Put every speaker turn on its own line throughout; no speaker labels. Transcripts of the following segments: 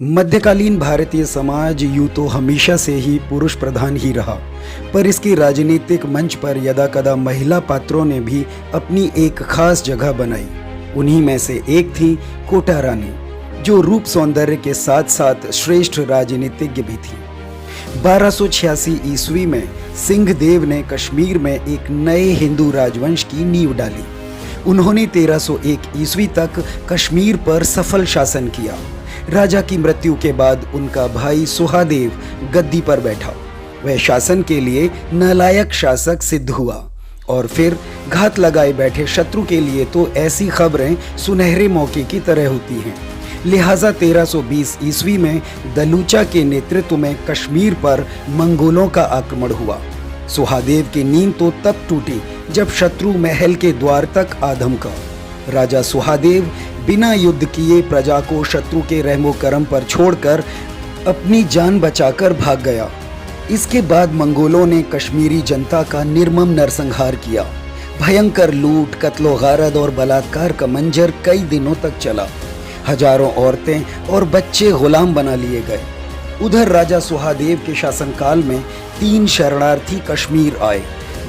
मध्यकालीन भारतीय समाज यूं तो हमेशा से ही पुरुष प्रधान ही रहा, पर इसके राजनीतिक मंच पर यदाकदा महिला पात्रों ने भी अपनी एक खास जगह बनाई। उन्हीं में से एक थी कोटा रानी, जो रूप सौंदर्य के साथ साथ श्रेष्ठ राजनीतिज्ञ भी थी। 1286 ईस्वी में सिंहदेव ने कश्मीर में एक नए हिंदू राजवंश की नींव डाली। उन्होंने 1301 ईस्वी तक कश्मीर पर सफल शासन किया। राजा की मृत्यु के बाद उनका भाई सुहादेव गद्दी पर बैठा। वह शासन के लिए नालायक शासक सिद्ध हुआ और फिर घात लगाए बैठे शत्रु के लिए तो ऐसी खबरें सुनहरे मौके की तरह होती हैं। लिहाजा 1320 ईस्वी में दलूचा के नेतृत्व में कश्मीर पर मंगोलों का आक्रमण हुआ। सुहादेव की नींद तो तब टूटी जब शत्रु महल के द्वार तक आ धमका। राजा सुहादेव बिना युद्ध किए प्रजा को शत्रु के रहमो करम पर छोड़कर अपनी जान बचाकर भाग गया। इसके बाद मंगोलों ने कश्मीरी जनता का निर्मम नरसंहार किया। भयंकर लूट, कत्लो गारत और बलात्कार का मंजर कई दिनों तक चला। हजारों औरतें और बच्चे गुलाम बना लिए गए। उधर राजा सुहादेव के शासनकाल में 3 शरणार्थी कश्मीर आए,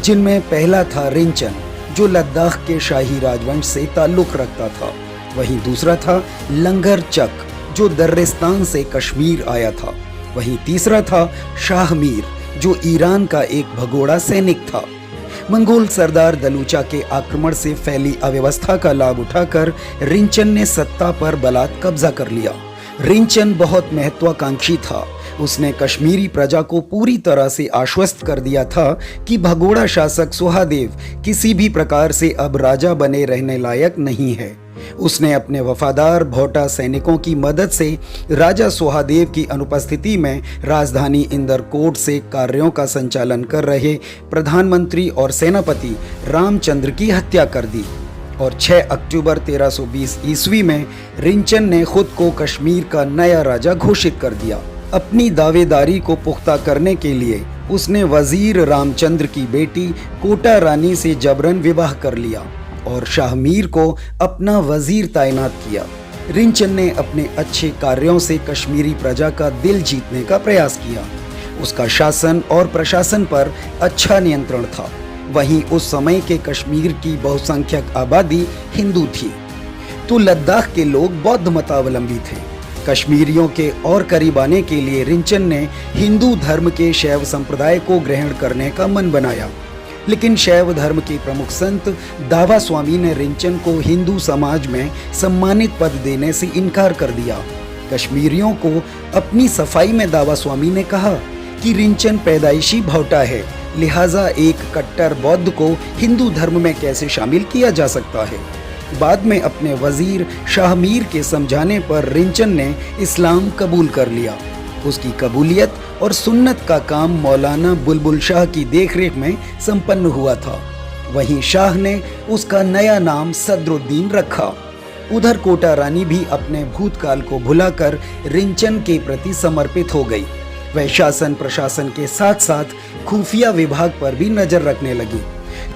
जिनमें पहला था रिंचन, जो लद्दाख के शाही राजवंश से ताल्लुक रखता था। वहीं दूसरा था लंगर चक, जो दर्रिस्तान से कश्मीर आया था। वहीं तीसरा था शाह मीर, जो ईरान का एक भगोड़ा सैनिक था। मंगोल सरदार दलूचा के आक्रमण से फैली अव्यवस्था का लाभ उठाकर रिंचन ने सत्ता पर बलात् कब्जा कर लिया। रिंचन बहुत महत्वाकांक्षी था। उसने कश्मीरी प्रजा को पूरी तरह से आश्वस्त कर दिया था कि भगोड़ा शासक सुहादेव किसी भी प्रकार से अब राजा बने रहने लायक नहीं है। उसने अपने वफादार भोटा सैनिकों की मदद से राजा सुहादेव की अनुपस्थिति में राजधानी इंदरकोट से कार्यों का संचालन कर रहे प्रधानमंत्री और सेनापति रामचंद्र की हत्या कर दी और 6 अक्टूबर 1320 ईस्वी में रिंचन ने खुद को कश्मीर का नया राजा घोषित कर दिया। अपनी दावेदारी को पुख्ता करने के लिए उसने वजीर रामचंद्र की बेटी कोटा रानी से जबरन विवाह कर लिया और शाह मीर को अपना वजीर तैनात किया। रिंचन ने अपने अच्छे कार्यों से कश्मीरी प्रजा का दिल जीतने का प्रयास किया। उसका शासन और प्रशासन पर अच्छा नियंत्रण था। वहीं उस समय के कश्मीर की बहुसंख्यक आबादी हिंदू थी, तो लद्दाख के लोग बौद्ध मतावलंबी थे। कश्मीरियों के और करीब आने के लिए रिंचन ने हिंदू धर्म के शैव संप्रदाय को ग्रहण करने का मन बनाया, लेकिन शैव धर्म के प्रमुख संत दावा स्वामी ने रिंचन को हिंदू समाज में सम्मानित पद देने से इनकार कर दिया। कश्मीरियों को अपनी सफाई में दावा स्वामी ने कहा कि रिंचन पैदाइशी भौटा है, लिहाजा एक कट्टर बौद्ध को हिंदू धर्म में कैसे शामिल किया जा सकता है। बाद में अपने वजीर शाह मीर के समझाने पर रिंचन ने इस्लाम कबूल कर लिया। उसकी कबूलियत और सुन्नत का काम मौलाना बुलबुल शाह की देखरेख में संपन्न हुआ था। वहीं शाह ने उसका नया नाम सदरुद्दीन रखा। उधर कोटा रानी भी अपने भूतकाल को भुलाकर रिंचन के प्रति समर्पित हो गई। वह शासन प्रशासन के साथ साथ खुफिया विभाग पर भी नजर रखने लगी।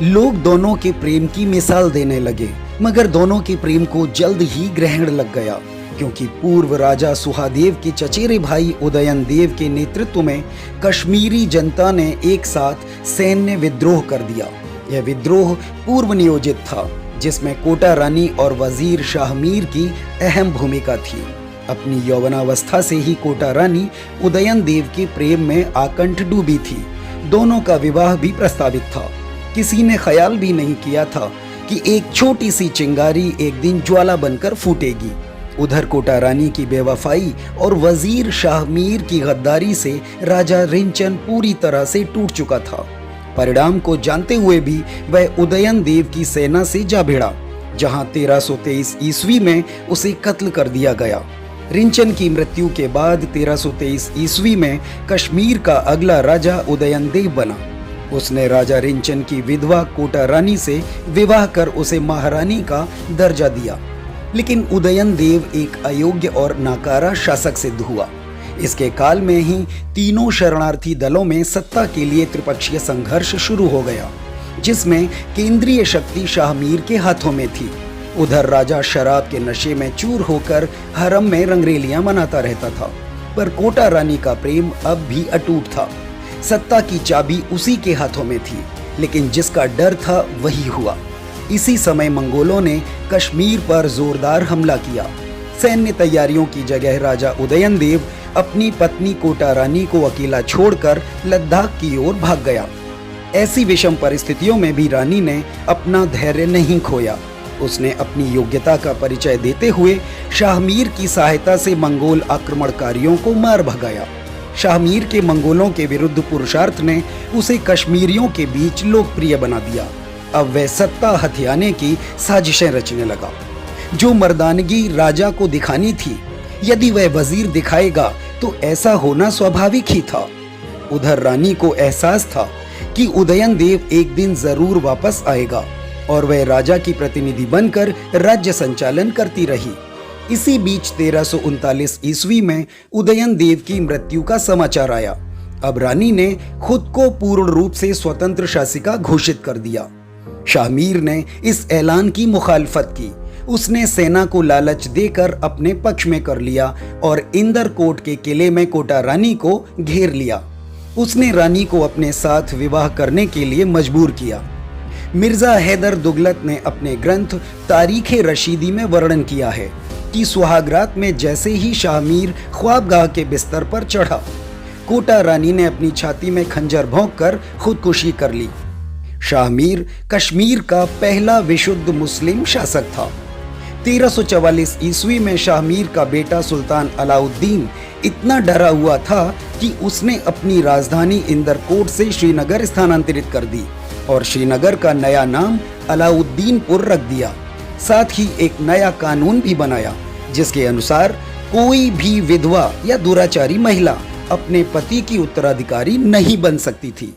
लोग दोनों के प्रेम की मिसाल देने लगे, मगर दोनों के प्रेम को जल्द ही ग्रहण लग गया, क्योंकि पूर्व राजा सुहादेव के चचेरे भाई उदयन देव के नेतृत्व में कश्मीरी जनता ने एक साथ सैन्य विद्रोह कर दिया। यह विद्रोह पूर्व नियोजित था, जिसमें कोटा रानी और वजीर शाह मीर की अहम भूमिका थी। अपनी यौवनावस्था से ही कोटा रानी उदयन देव के प्रेम में आकंठ डूबी थी। दोनों का विवाह भी प्रस्तावित था। किसी ने ख्याल भी नहीं किया था कि एक छोटी सी चिंगारी एक दिन ज्वाला बनकर फूटेगी। उधर कोटा रानी की बेवफाई और वजीर शाह मीर की गद्दारी से राजा रिंचन पूरी तरह से टूट चुका था। परिणाम को जानते हुए भी वह उदयन देव की सेना से जा भिड़ा, जहां 1323 ईस्वी में उसे कत्ल कर दिया गया। रिंचन की मृत्यु के बाद 1323 ईस्वी में कश्मीर का अगला राजा उदयन देव बना। उसने राजा रिंचन की विधवा कोटा रानी से विवाह कर उसे महारानी का दर्जा दिया, लेकिन उदयन देव एक अयोग्य और नाकारा शासक सिद्ध हुआ। इसके काल में ही तीनों शरणार्थी दलों में सत्ता के लिए त्रिपक्षीय संघर्ष शुरू हो गया, जिसमें केंद्रीय शक्ति शाह मीर के हाथों में थी। उधर राजा शराब के नशे में चूर होकर हरम में रंगरेलियां मनाता रहता था, पर कोटा रानी का प्रेम अब भी अटूट था। सत्ता की चाबी उसी के हाथों में थी, लेकिन जिसका डर था वही हुआ। इसी समय मंगोलों ने कश्मीर पर जोरदार हमला किया। सैन्य तैयारियों की जगह राजा उदयनदेव अपनी पत्नी कोटा रानी को अकेला छोड़कर लद्दाख की ओर भाग गया। ऐसी विषम परिस्थितियों में भी रानी ने अपना धैर्य नहीं खोया। उसने अपनी योग्यता का परिचय देते हुए शाहमीर की सहायता से मंगोल आक्रमणकारियों को मार भगाया। शाहमीर के मंगोलों के विरुद्ध पुरुषार्थ ने उसे कश्मीरियों के बीच लोकप्रिय बना दिया। अब वह सत्ता हथियाने की साजिशें रचने लगा। जो मर्दानगी राजा को दिखानी थी, यदि वह वजीर दिखाएगा तो ऐसा होना स्वाभाविक ही था। उधर रानी को एहसास था कि उदयनदेव एक दिन जरूर वापस आएगा और वह राजा की प्रतिनिधि बनकर राज्य संचालन करती रही। इसी बीच 1339 ईस्वी में उदयनदेव की मृत्यु का समाचार आया। अब रानी ने खुद को पूर्ण रूप से स्वतंत्र शासिका घोषित कर दिया। शाहमीर ने इस ऐलान की मुखालफत की। उसने सेना को लालच देकर अपने पक्ष में कर लिया और इंदरकोट के किले में कोटा रानी को घेर लिया। उसने रानी को अपने साथ विवाह करने के लिए मजबूर किया। मिर्जा हैदर दुगलत ने अपने ग्रंथ तारीखे रशीदी में वर्णन किया है कि सुहागरात में जैसे ही शाहमीर ख्वाबगाह के बिस्तर पर चढ़ा, कोटा रानी ने अपनी छाती में खंजर भोंककर खुदकुशी कर ली। शाहमीर कश्मीर का पहला विशुद्ध मुस्लिम शासक था। 1344 ईस्वी में शाहमीर का बेटा सुल्तान अलाउद्दीन इतना डरा हुआ था कि उसने अपनी राजधानी इंदरकोट से श्रीनगर स्थानांतरित कर दी और श्रीनगर का नया नाम अलाउद्दीनपुर रख दिया। साथ ही एक नया कानून भी बनाया, जिसके अनुसार कोई भी विधवा या दुराचारी महिला अपने पति की उत्तराधिकारी नहीं बन सकती थी।